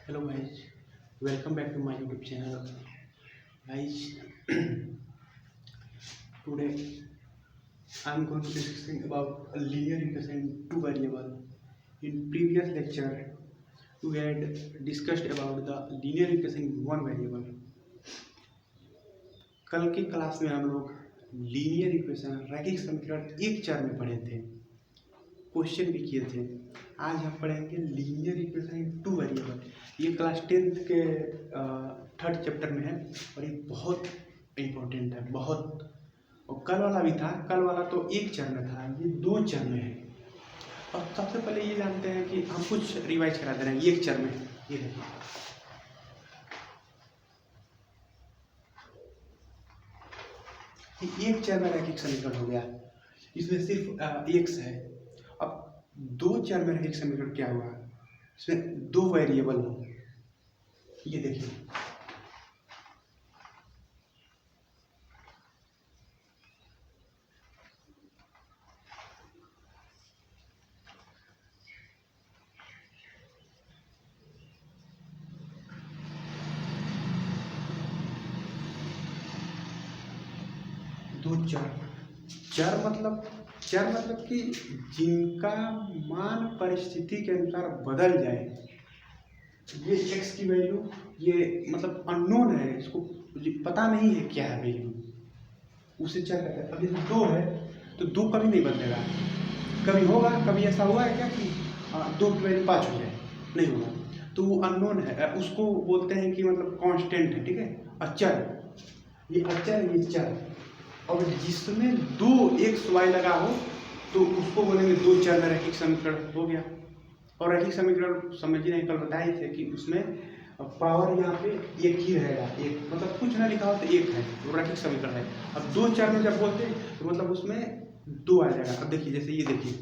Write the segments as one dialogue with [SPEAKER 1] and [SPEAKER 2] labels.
[SPEAKER 1] Hello guys, welcome back to my YouTube channel. Guys, today I'm going to discussing about a linear equation in two variable. In previous lecture, we had discussed about the linear equation in one variable. कल की class में हम लोग linear equation रैखिक समीकरण एक चर में पढ़े थे, क्वेश्चन भी किए थे। आज हम पढ़ेंगे linear equation in two variable. ये क्लास 10th के थर्ड चैप्टर में है और ये बहुत इम्पोर्टेंट है, बहुत। और कल वाला भी था, कल वाला तो एक चर में था, ये दो चर में है। और सबसे पहले ये जानते हैं कि हम कुछ रिवाइज करा दे रहे हैं एक चर में। ये देखिए, एक चर में रैखिक समीकरण हो गया, इसमें सिर्फ एक्स है। अब दो चर में रैखिक समीकरण क्या हुआ, इसमें दो वेरिएबल हो। ये देखिए, दो चर। चर मतलब कि जिनका मान परिस्थिति के अनुसार बदल जाए। ये x की वैल्यू, ये मतलब अननोन है, इसको पता नहीं है क्या है वैल्यू, उसे चर कहते हैं। अब यदि दो है तो दो कभी नहीं बदलेगा, कभी होगा, कभी ऐसा हुआ है क्या कि दो की वैल्यू 5 हो जाए, नहीं होगा। तो वो अननोन है, उसको बोलते हैं कि मतलब कांस्टेंट है, ठीक है, अचर। ये अचर, ये चर। और जिसमें दो एक्स वाई लगा हो तो उसको बोलेंगे दो चर में रैखिक समीकरण हो गया। और रैखिक समीकरण समझिए, नहीं कल बताए थे कि उसमें पावर यहाँ पे एक ही रहेगा, एक मतलब कुछ ना लिखा हो तो एक है, वो रैखिक समीकरण है। अब दो चर में जब बोलते हैं तो मतलब उसमें दो आ जाएगा। अब देखिए, जैसे ये देखिए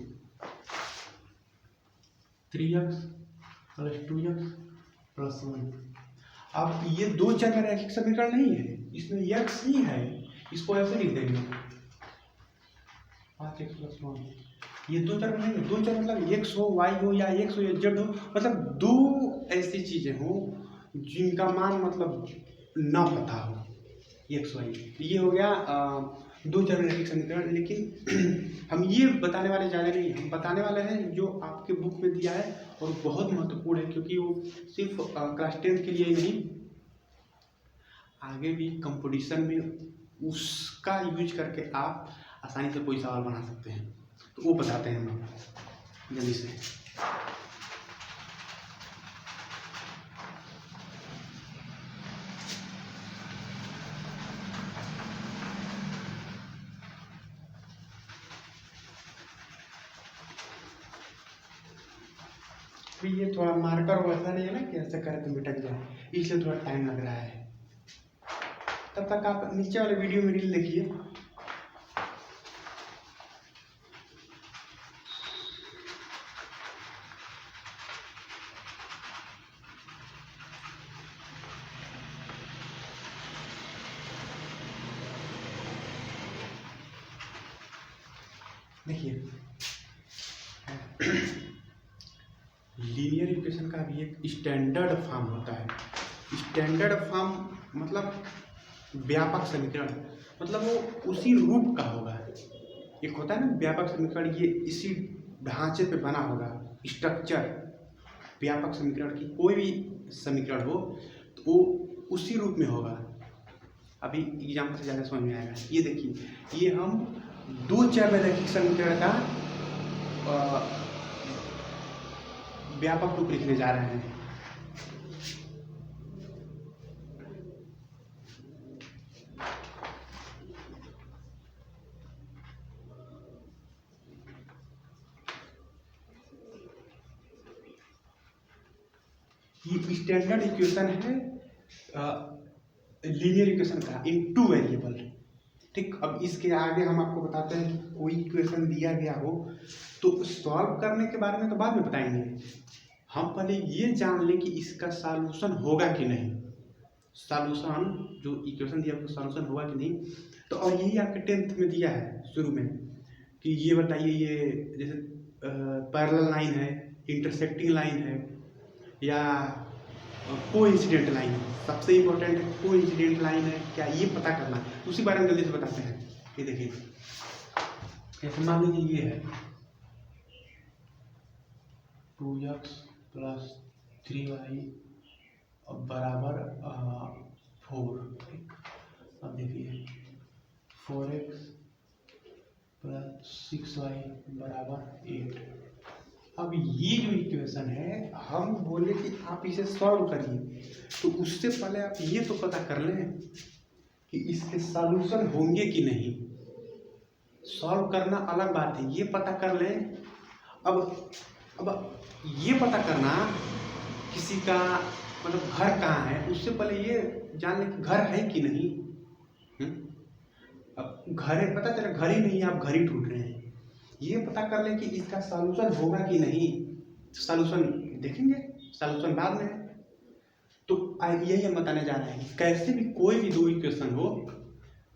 [SPEAKER 1] 3x + 2x + 1। अब ये दो चर में रैखिक समीकरण नहीं है, इसमें x ही है, इसको ऐसे लिख देंगे 5x + 1। ये दो चर नहीं है, दो चर मतलब x हो, y हो, या x हो या z हो, मतलब दो ऐसी चीजें हो जिनका मान मतलब ना पता हो, x y। ये हो गया दो चर में रैखिक समीकरण। लेकिन हम ये बताने वाले ज़्यादा नहीं हैं, हम बताने वाले हैं जो आपके बुक में दिया है और बहुत महत्वपूर्ण है, क्योंकि वो सिर्फ क्लास 10th के लिए ही नहीं, आगे भी कंपटीशन में उसका यूज करके आप आसानी से कोई सवाल बना सकते हैं। तो वो बताते हैं हम जल्दी से। ये थोड़ा मार्कर वैसा नहीं है ना कि ऐसे करे तो मिटक जाए, इसलिए थोड़ा टाइम लग रहा है। तब तक आप नीचे वाले वीडियो में रील देखिए। देखिए, लीनियर इक्वेशन का भी एक स्टैंडर्ड फॉर्म होता है। स्टैंडर्ड फॉर्म मतलब व्यापक समीकरण, मतलब वो उसी रूप का होगा। एक होता है ना व्यापक समीकरण, ये इसी ढांचे पे बना होगा स्ट्रक्चर। व्यापक समीकरण की कोई भी समीकरण हो तो वो उसी रूप में होगा। अभी एग्जाम्पल से ज़्यादा समझ में आएगा। ये देखिए, ये हम दो चर में रैखिक समीकरण का व्यापक रूप लिखने जा रहे हैं। ये स्टैंडर्ड इक्वेशन है लीनियर इक्वेशन का इन टू वेरिएबल, ठीक। अब इसके आगे हम आपको बताते हैं कि कोई इक्वेशन दिया गया हो तो सॉल्व करने के बारे में तो बाद में बताएंगे, हम पहले ये जान लें कि इसका सॉल्यूशन होगा कि नहीं। सॉल्यूशन जो इक्वेशन दिया उसका सॉल्यूशन होगा कि नहीं। तो और यही आपके 10th में दिया है शुरू में कि ये बताइए, ये जैसे पैरेलल लाइन है, इंटरसेक्टिंग लाइन है, या कोइंसिडेंट लाइन सबसे इम्पोर्टेंट है। कोइंसिडेंट लाइन है क्या, ये पता करना है, उसी बारे में जल्दी से बताते हैं। ये देखिए, जैसे मान लीजिए ये है 2x + 3y बराबर 4। अब देखिए 4x + 6y बराबर 8। अब ये जो इक्वेशन है, हम बोले कि आप इसे सॉल्व करिए, तो उससे पहले आप ये तो पता कर लें कि इसके सॉल्यूशन होंगे कि नहीं। सॉल्व करना अलग बात है, ये पता कर लें। अब ये पता करना किसी का मतलब घर कहाँ है, उससे पहले ये जान लें कि घर है कि नहीं। अब घर है, पता चला घर ही नहीं है, आप घर ही ढूंढ रहे हैं। ये पता कर लें कि इसका सॉल्यूशन होगा कि नहीं। सॉल्यूशन देखेंगे, सॉल्यूशन बाद में। तो यही हम बताने जा रहे हैं कि कैसे भी कोई भी दो इक्वेशन हो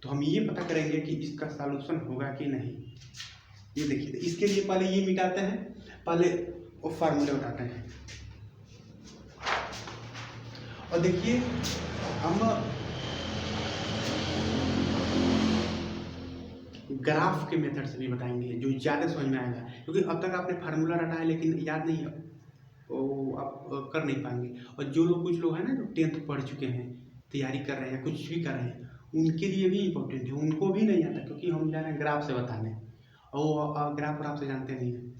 [SPEAKER 1] तो हम ये पता करेंगे कि इसका सॉल्यूशन होगा कि नहीं। ये देखिए, तो इसके लिए पहले ये मिटाते हैं, पहले वो फार्मूले उठाते हैं। और देखिए, हम ग्राफ के मेथड से भी बताएंगे जो ज़्यादा समझ में आएगा, क्योंकि अब तक आपने फार्मूला रटा है लेकिन याद नहीं है, वो आप कर नहीं पाएंगे। और जो लोग कुछ लोग हैं ना जो 10th पढ़ चुके हैं, तैयारी कर रहे हैं, कुछ भी कर रहे हैं, उनके लिए भी इम्पोर्टेंट है। उनको भी नहीं आता, क्योंकि हम जा रहे हैं ग्राफ से बताने, और वो ग्राफ और आपसे जानते नहीं हैं।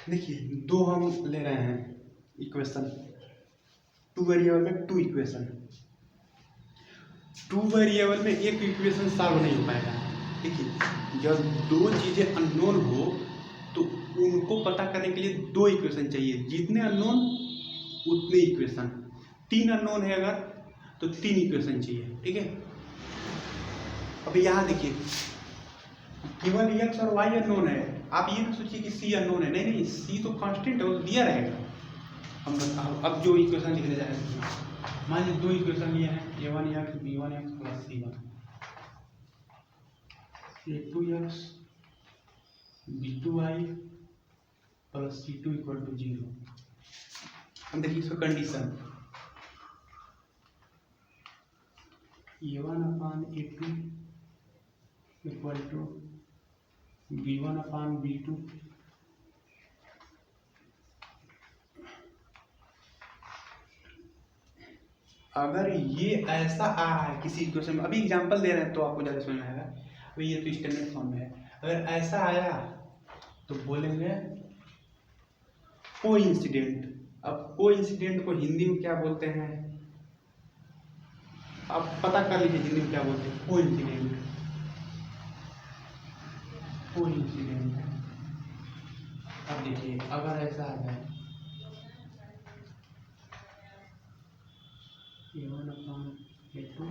[SPEAKER 1] देखिए, दो हम ले रहे हैं इक्वेशन, 2 वेरिएबल में 2 इक्वेशन। 2 वेरिएबल में एक इक्वेशन सॉल्व नहीं हो पाएगा। देखिए, जब दो चीज़ें अननोन हो तो उनको पता करने के लिए 2 इक्वेशन चाहिए। जितने अननोन उतने इक्वेशन। 3 अननोन है अगर तो 3 इक्वेशन चाहिए, ठीक है। अब यहाँ देखिए, केवल x और y अननोन है। आप ये ना सोचिए कि c अननोन है, नहीं, c तो कांस्टेंट है, वो दिया रहेगा। हम अब जो इक्वेशन लिखने जा रहे हैं, मान लीजिए 2 इक्वेशन ये हैं, a1x b1x + c1, a2x b2y + c2 = 0। हम देखिए इसका कंडीशन, a1/a2 = b1/b2 अगर ये ऐसा आ रहा है किसी इक्वेशन में, अभी एग्जांपल दे रहे हैं तो आपको ज़्यादा समझ में आएगा। अभी ये तो स्टैंडर्ड फॉर्म में है, अगर ऐसा आया तो बोलेंगे कोइंसिडेंट। अब कोइंसिडेंट को हिंदी में क्या बोलते हैं, आप पता कर लीजिए हिंदी में क्या बोलते हैं। Coincident, coincident. अब देखिए, अगर ऐसा आ जाए a1/a2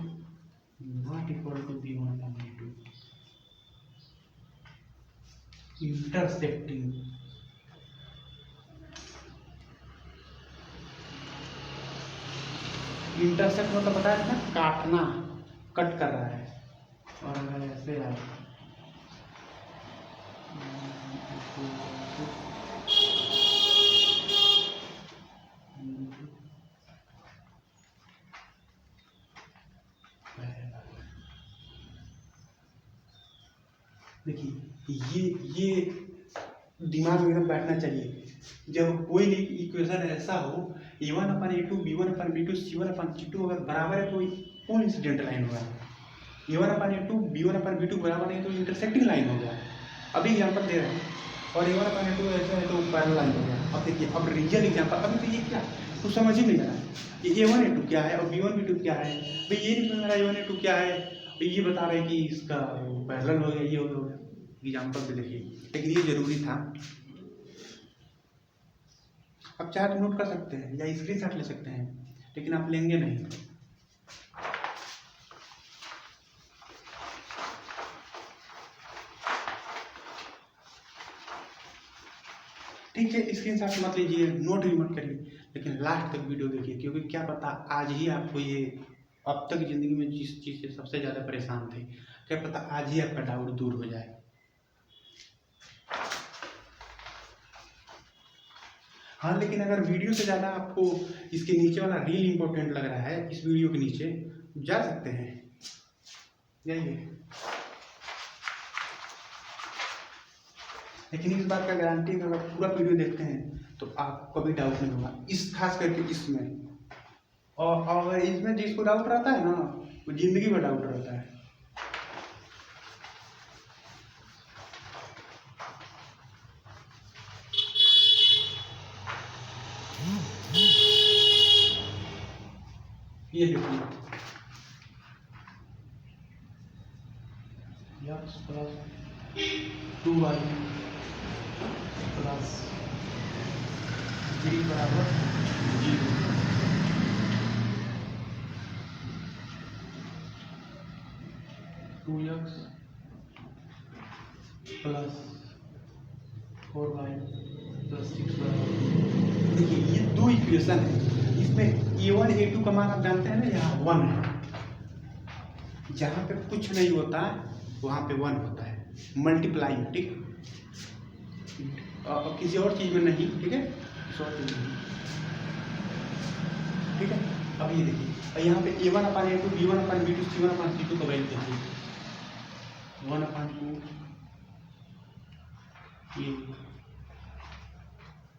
[SPEAKER 1] not equal to b1/b2, intersecting. Intersect मतलब बताया था ना, काटना, कट कर रहा है। और अगर ऐसे आए देखिए, ये दिमाग में एकदम बैठना चाहिए। जब कोई इक्वेशन ऐसा हो a1/a2 b1/b2 c1/c2 अगर बराबर है तो कौन इंसिडेंट लाइन होगा। a1/a2 b1/b2 बराबर है तो इंटरसेक्टिंग लाइन हो गया। अभी एग्जाम्पल दे रहे हैं, और a1/a2 ऐसा है तो पैरेलल लाइन हो गया। अब देखिए, अब रियल एग्जाम्पल, अभी तो ये क्या कुछ समझ ही नहीं आ रहा कि a1a2 क्या है और b1b2 क्या है। भाई ये नहीं समझ रहा a1a2 क्या है, तो ये बता रहे कि इसका पैरेलल हो गया, ये हो गया। एग्जाम्पल से देखिए, लेकिन ये जरूरी था। आप चाहे तो नोट कर सकते हैं या स्क्रीनशॉट ले सकते हैं, लेकिन आप लेंगे नहीं। ठीक है, स्क्रीनशॉट मत लीजिए, नोट भी मत करिए, लेकिन लास्ट तक वीडियो देखिए, क्योंकि क्या पता आज ही आपको ये अब तक जिंदगी में जिस चीज़ से सबसे ज़्यादा परेशान थे क्या पता आज ही आपका डाउट दूर हो जाए। हाँ, लेकिन अगर वीडियो से ज़्यादा आपको इसके नीचे वाला रील इम्पोर्टेंट लग रहा है, इस वीडियो के नीचे जा सकते हैं, जाइए। लेकिन इस बात का गारंटी है अगर पूरा वीडियो देखते हैं तो आपको कभी डाउट नहीं होगा, इस खास करके इसमें। और अगर इसमें जिसको डाउट रहता है ना, वो जिंदगी भर डाउट रहता है। ये देखिए, x प्लस 2y प्लस 3 बराबर 0, 2x प्लस 4y प्लस 6 बराबर। देखिए ये दो इक्वेशन है, इसमें a1 a2 का मान आप जानते हैं ना, यहाँ 1 है। जहाँ पे कुछ नहीं होता है वहाँ पे 1 होता है, मल्टीप्लाई, ठीक। किसी और चीज़ में नहीं, ठीक है, ठीक है। अब ये देखिए, यहाँ पे a1 upon a2, b1 upon b2, c1 upon c2 का वैल्यू देखिए, 1 अपान 2 ये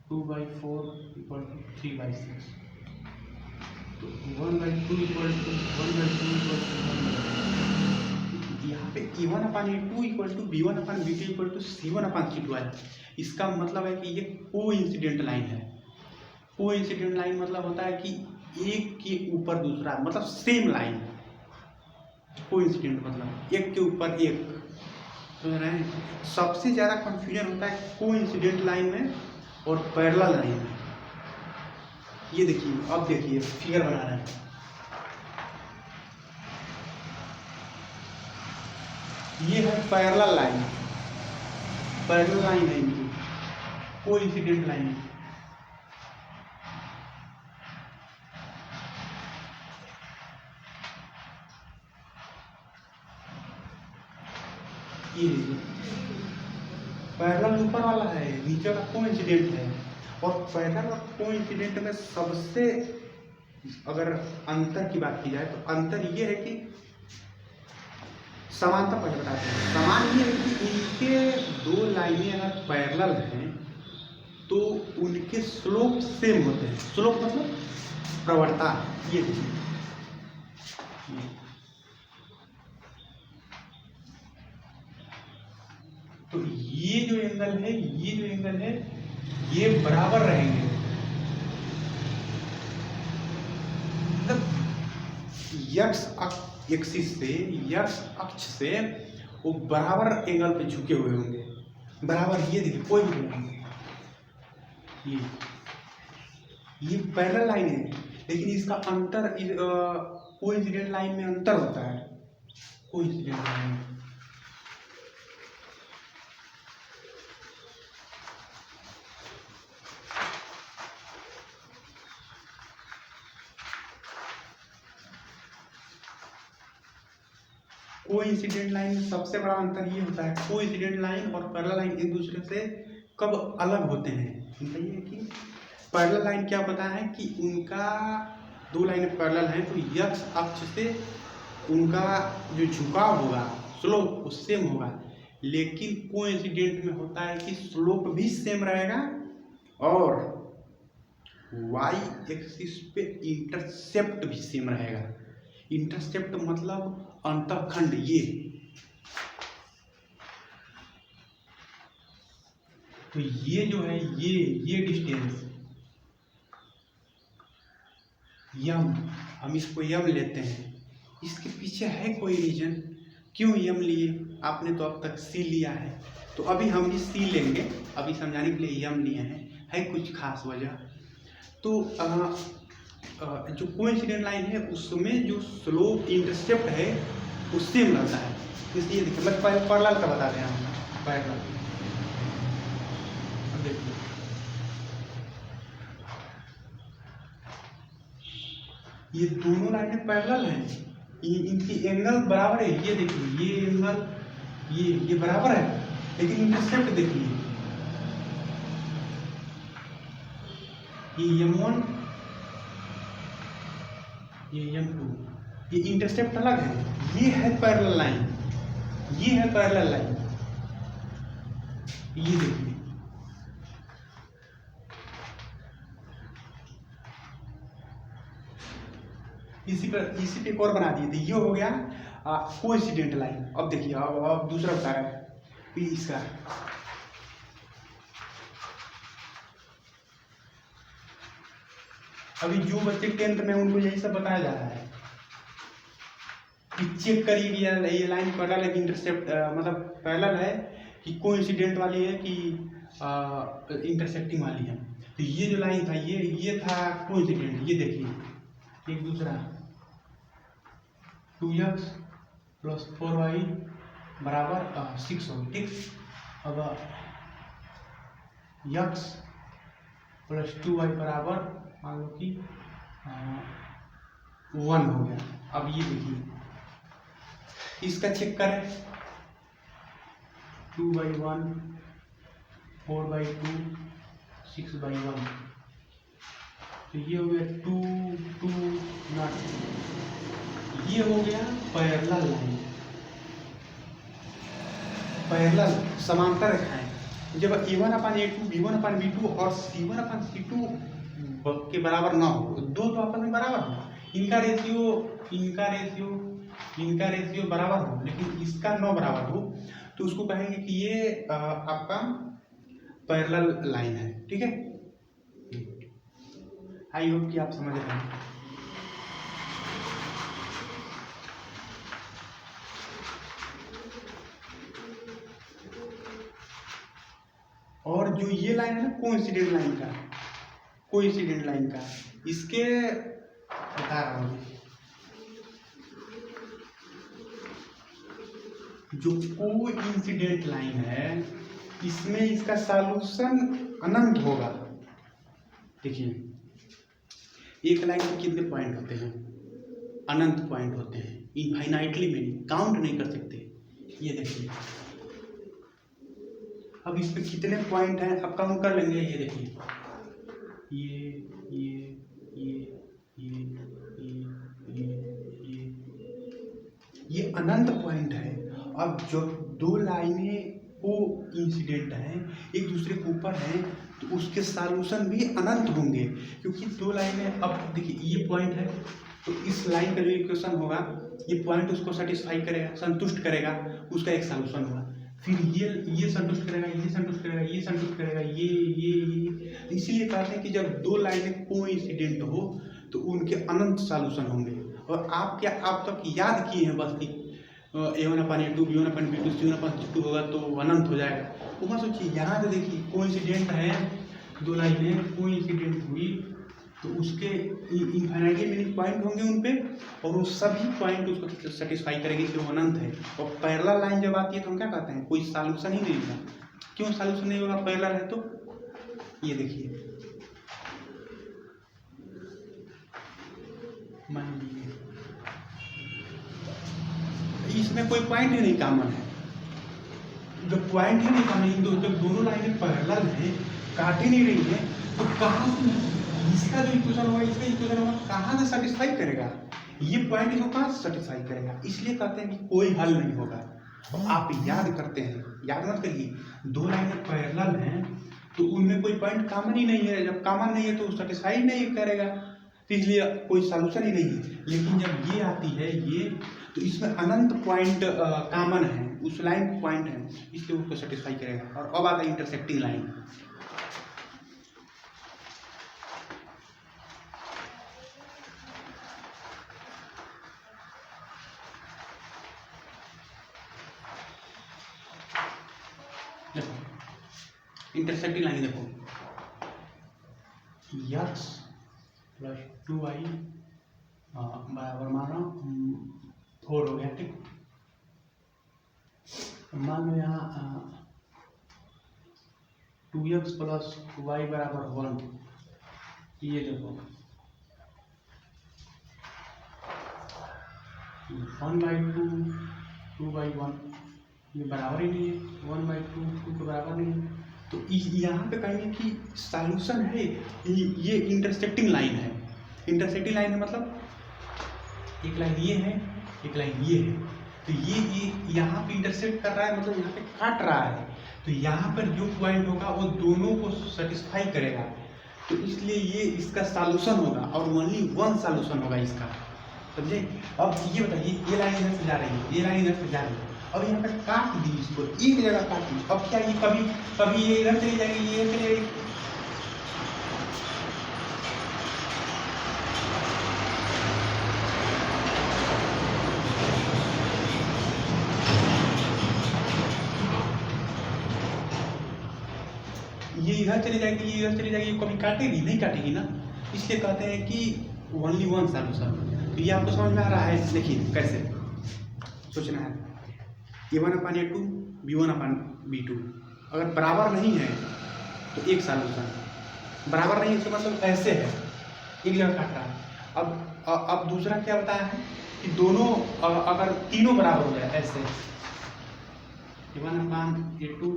[SPEAKER 1] 2/4 इक्वल टू 3/6, तो 1/2 इक्वल टू 1/2 इक्वल टू 1। यहाँ पे a1 upon a2 equal to b1 upon b2 equal to c1 upon c2 है। इसका मतलब है कि ये कोइंसिडेंट लाइन है। कोइंसिडेंट लाइन मतलब होता है कि एक के ऊपर दूसरा, मतलब सेम लाइन। कोइंसिडेंट मतलब एक के ऊपर एक, समझ रहे हैं। सबसे ज़्यादा कंफ्यूजन होता है कोइंसिडेंट लाइन में और पैरेलल लाइन में। ये देखिए, अब देखिए फिगर बना रहे हैं, ये है पैरेलल लाइन, पैरेलल लाइन है इनकी, कोइंसिडेंट लाइन। ये पैरेलल ऊपर वाला है, नीचे वाला कोइंसिडेंट है। और पैरेलल और कोइंसिडेंट में सबसे अगर अंतर की बात की जाए तो अंतर ये है कि समानता पहले बताते हैं। समान ये है कि इनके दो लाइनें अगर पैरेलल हैं तो उनके स्लोप सेम होते हैं। स्लोप मतलब प्रवणता। ये देखिए, तो ये जो एंगल है, ये जो एंगल है, ये बराबर रहेंगे। मतलब यक्स अक्ष से वो बराबर एंगल पे झुके हुए होंगे, बराबर। ये देखिए, कोई भी नहीं, ये पैरेलल लाइन है, लेकिन इसका अंतर कोइंसिडेंट लाइन में अंतर होता है। कोइंसिडेंट लाइन में कोइंसिडेंट लाइन में सबसे बड़ा अंतर ये होता है, कोइंसिडेंट लाइन और पैरेलल लाइन एक दूसरे से कब अलग होते हैं। ये कि पैरेलल लाइन क्या पता है कि उनका दो लाइनें पैरेलल हैं तो यक्स अक्ष से उनका जो झुकाव होगा, स्लोप, वो सेम होगा। लेकिन कोइंसिडेंट में होता है कि स्लोप भी सेम रहेगा और वाई एक्सिस पे इंटरसेप्ट भी सेम रहेगा। इंटरसेप्ट मतलब अंतःखंड। ये तो ये जो है, ये डिस्टेंस यम, हम इसको यम लेते हैं। इसके पीछे है कोई रीजन, क्यों यम लिए? आपने तो अब तक सी लिया है, तो अभी हम भी सी लेंगे। अभी समझाने के लिए यम लिए हैं, है कुछ खास वजह। तो जो कोइंसिडेंट लाइन है उसमें जो स्लोप इंटरसेप्ट है वो सेम रहता है। इसलिए देखिए, मैं पैरेलल का बता रहे हैं, पैरेलल। देखिए, ये दोनों लाइनें पैरेलल हैं इनकी एंगल बराबर है, ये देखिए ये एंगल ये बराबर है, लेकिन इंटरसेप्ट देखिए ये m1 ये m2, ये इंटरसेप्ट अलग है, ये है पैरेलल लाइन, ये है पैरेलल लाइन, ये देखिए इसी पे एक और बना दिए थे, ये हो गया कोइंसिडेंट लाइन। अब देखिए अब दूसरा बता रहा है इसका, अभी जो बच्चे 10th में उनको यही सब बताया जा रहा है कि चेक करिए कि ये लाइन पैरेलल है कि इंटरसेप्ट मतलब पैरेलल है कि कोइंसिडेंट वाली है कि इंटरसेक्टिंग वाली है। तो ये जो लाइन था ये था कोइंसिडेंट, ये देखिए एक दूसरा 2x + 4y = 6 होगी, ठीक। अब x + 2y बराबर मान लो कि 1 हो गया। अब ये देखिए इसका चेक करें, 2/1 4/2 6/1, तो ये हो गया 2 2 नॉट, ये हो गया पैरेलल लाइन, पैरेलल समांतर रेखाएं। जब A1/A2 B1/B2 और C1/C2 के बराबर ना हो, दो तो आपस में बराबर हो, इनका रेशियो बराबर हो, लेकिन इसका न बराबर हो, तो उसको कहेंगे कि ये आपका पैरेलल लाइन है, ठीक है। आई होप कि आप समझ रहे हैं। और जो ये लाइन है ना कोइंसिडेंट लाइन का इसके बता रहा हूँ, जो कोइंसिडेंट लाइन है इसमें इसका सॉल्यूशन अनंत होगा। देखिए एक लाइन में कितने पॉइंट होते हैं, अनंत पॉइंट होते हैं, इनफाइनाइटली में काउंट नहीं कर सकते। ये देखिए अब इस पे कितने पॉइंट हैं अब काउंट कर लेंगे। ये देखिए ये अनंत पॉइंट है। अब जो दो लाइनें को इंसिडेंट हैं एक दूसरे के ऊपर हैं तो उसके सॉल्यूशन भी अनंत होंगे, क्योंकि दो लाइनें, अब देखिए ये पॉइंट है तो इस लाइन का जो इक्वेशन होगा ये पॉइंट उसको सेटिस्फाई करेगा, संतुष्ट करेगा, उसका एक सॉल्यूशन होगा। फिर ये संतुष्ट करेगा, ये संतुष्ट करेगा, ये संतुष्ट करेगा, ये इसीलिए कहते हैं कि जब दो लाइनें कोइंसिडेंट हो तो उनके अनंत सॉल्यूशन होंगे। और आप तक याद किए हैं बस कि A1/A2 B1/B2 C1/C2 होगा तो अनंत हो जाएगा। तो मत सोचिए, यहाँ तो देखिए कोइंसिडेंट है, दो लाइनें कोइंसिडेंट हुई तो उसके इनफाइनाइटली मेनी पॉइंट होंगे उन पे, और वो सभी पॉइंट उसको सेटिस्फाई करेंगे कि वो अनंत है। और पैरेलल लाइन जब आती है तो हम क्या कहते हैं, कोई सॉल्यूशन ही नहीं होगा। क्यों सॉल्यूशन नहीं होगा, पैरेलल है तो। ये देखिए मान लीजिए इसमें कोई पॉइंट ही नहीं कॉमन है, जब पॉइंट ही नहीं कॉमन, जब दोनों लाइनें पैरेलल हैं, काट ही नहीं रही है, तो कहाँ से इसका जो इक्वेशन होगा इसका इक्वेशन होगा, कहाँ से सेटिस्फाई करेगा, ये पॉइंट इसको कहाँ से सेटिस्फाई करेगा। इसलिए कहते हैं कि कोई हल नहीं होगा। तो आप याद करते हैं, याद मत करिए, दो लाइनें पैरेलल हैं तो उनमें कोई पॉइंट कॉमन ही नहीं है, जब कॉमन नहीं है तो सेटिस्फाई नहीं करेगा, तो इसलिए कोई सॉल्यूशन ही नहीं है। लेकिन जब ये आती है ये, तो इसमें अनंत पॉइंट कॉमन है, उस लाइन पॉइंट है, इसलिए उसको सेटिस्फाई करेगा। और अब आता है इंटरसेक्टिंग लाइन। इंटरसेक्टिंग लाइन देखो, x + 2y बराबर मानो 4 हो गया, ठीक। मान लो यहाँ 2x + y = 1, ये देखो 1/2 2/1 ये बराबर ही नहीं है, 1/2 2 के बराबर नहीं है। तो यहाँ पे कहेंगे कि सॉल्यूशन है ये इंटरसेक्टिंग लाइन है। इंटरसेक्टिंग लाइन है मतलब एक लाइन ये है, एक लाइन ये है, तो ये यहाँ पे इंटरसेक्ट कर रहा है, मतलब यहाँ पे काट रहा है, तो यहाँ पर जो पॉइंट होगा वो दोनों को सेटिस्फाई करेगा, तो इसलिए ये इसका सॉल्यूशन होगा और ओनली वन सॉल्यूशन होगा इसका, समझे। अब ये बताइए, ये लाइन इधर से जा रही है, ये लाइन इधर से जा रही है, अब यहाँ पे काट दी इसको, एक जगह काट दी, अब क्या ये कभी कभी ये इधर चली जाएगी, ये चली जाएगी, ये इधर चली जाएगी, ये इधर चली जाएगी, कभी काटेगी नहीं, काटेगी ना, इसलिए कहते हैं कि ओनली वन सॉल्यूशन। तो ये आपको समझ में आ रहा है, देखिए कैसे सोचना है। A1/A2 B1/B2 अगर बराबर नहीं है तो एक सॉल्यूशन, बराबर नहीं है इसका मतलब ऐसे है, एक जगह काट रहा है। अब दूसरा क्या बताया है कि दोनों अगर तीनों बराबर हो जाए ऐसे, A1/A2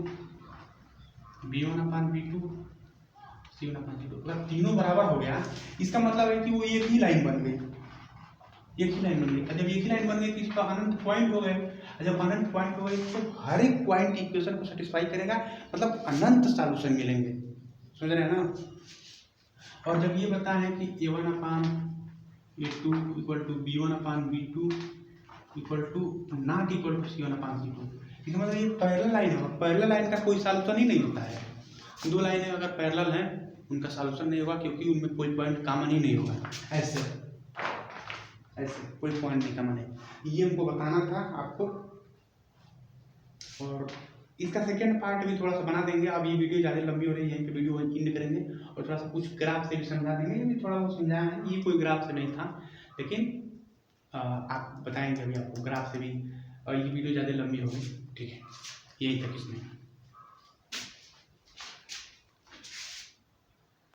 [SPEAKER 1] B1/B2 C1/C2, अगर तीनों बराबर हो गया इसका मतलब है कि वो एक ही लाइन बन गई, एक ही लाइन बन गई। जब एक ही लाइन बन गई तो इसका अनंत पॉइंट हो गए, जब अनंत पॉइंट हो गए तो हर एक पॉइंट इक्वेशन को सेटिस्फाई करेगा, मतलब अनंत सॉल्यूशन मिलेंगे, समझ रहे हैं ना। और जब ये बताया है कि A1/A2 equal to B1/B2 equal to not equal to C1/C2, इसका मतलब ये पैरेलल लाइन है, पैरेलल लाइन का कोई सॉल्यूशन ही नहीं होता है। दो लाइनें अगर पैरेलल हैं उनका सॉल्यूशन नहीं होगा, क्योंकि उनमें कोई पॉइंट कॉमन ही नहीं होगा, ऐसे ऐसे कोई पॉइंट नहीं कॉमन है। ये हमको बताना था आपको, और इसका सेकेंड पार्ट भी थोड़ा सा बना देंगे। अब ये वीडियो ज़्यादा लंबी हो रही है, यहीं पे वीडियो एंड करेंगे और थोड़ा सा कुछ ग्राफ से भी समझा देंगे। ये भी थोड़ा बहुत समझाया है, ये कोई ग्राफ से नहीं था, लेकिन आप बताएंगे अभी आपको ग्राफ से भी, और ये वीडियो ज़्यादा लंबी हो गई, ठीक है, यही तक इसमें।